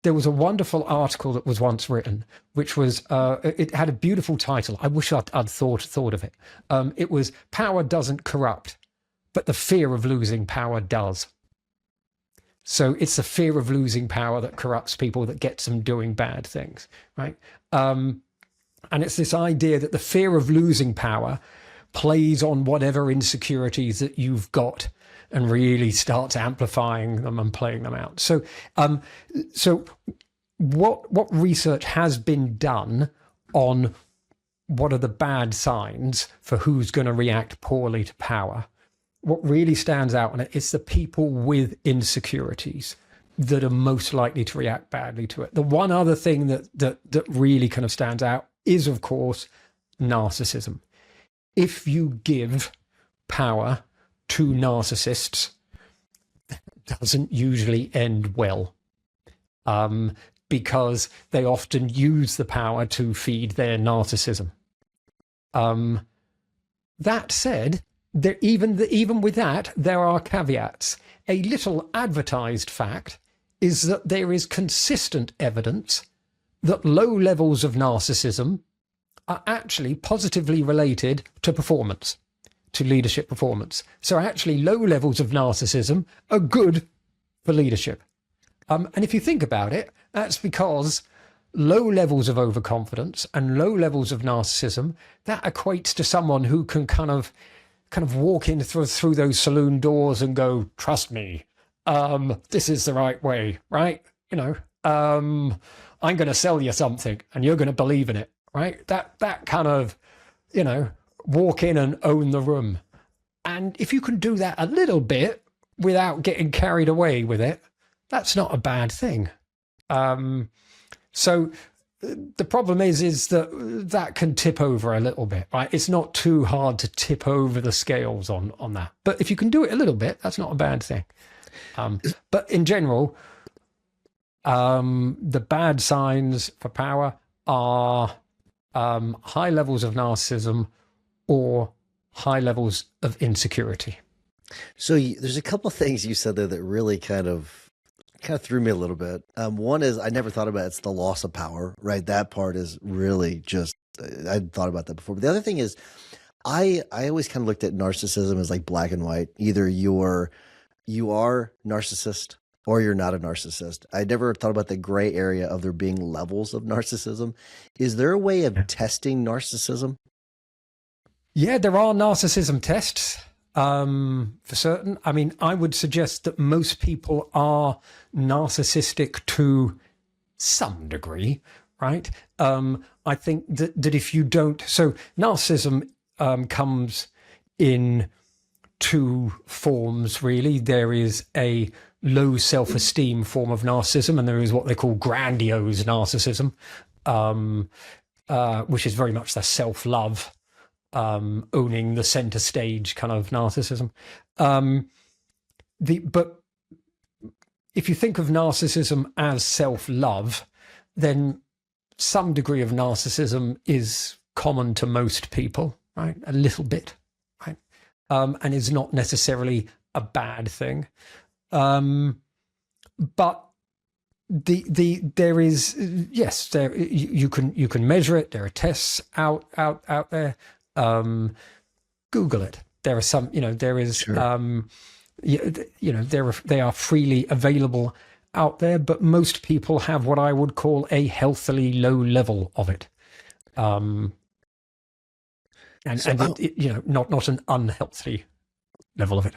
there was a wonderful article that was once written, which was, it had a beautiful title. I wish I'd thought of it. It was "Power Doesn't Corrupt, but the Fear of Losing Power Does." So it's the fear of losing power that corrupts people, that gets them doing bad things, right? And it's this idea that the fear of losing power plays on whatever insecurities that you've got and really starts amplifying them and playing them out. So, so what research has been done on what are the bad signs for who's going to react poorly to power? What really stands out on it is the people with insecurities that are most likely to react badly to it. The one other thing that really kind of stands out is, of course, narcissism. If you give power to narcissists, that doesn't usually end well, because they often use the power to feed their narcissism. That said, even with that, there are caveats. A little advertised fact is that there is consistent evidence that low levels of narcissism are actually positively related to performance, to leadership performance. So actually low levels of narcissism are good for leadership. And if you think about it, that's because low levels of overconfidence and low levels of narcissism, that equates to someone who can kind of walk in through those saloon doors and go, "Trust me, this is the right way," right? You know, I'm going to sell you something and you're going to believe in it, right? That kind of, you know, walk in and own the room. And if you can do that a little bit without getting carried away with it, that's not a bad thing. So the problem is that can tip over a little bit, right? It's not too hard to tip over the scales on that. But if you can do it a little bit, that's not a bad thing. But in general, the bad signs for power are high levels of narcissism or high levels of insecurity. So there's a couple of things you said there that really kind of threw me a little bit. One is, I never thought about it's the loss of power, right? That part is really just, I hadn't thought about that before. But the other thing is, I always kind of looked at narcissism as like black and white. Either you are narcissist or you're not a narcissist. I never thought about the gray area of there being levels of narcissism. Is there a way of testing narcissism? Yeah, there are narcissism tests. For certain. I mean, I would suggest that most people are narcissistic to some degree, right? I think that if you don't, so narcissism comes in two forms, really. There is a low self-esteem form of narcissism, and there is what they call grandiose narcissism, which is very much the self-love, owning the center stage kind of narcissism. But if you think of narcissism as self-love, then some degree of narcissism is common to most people, right? A little bit, right? And is not necessarily a bad thing. But there is, yes, there you can measure it. There are tests out there. Google it. There are some, there is, sure. They are freely available out there, but most people have what I would call a healthily low level of it. Not an unhealthy level of it.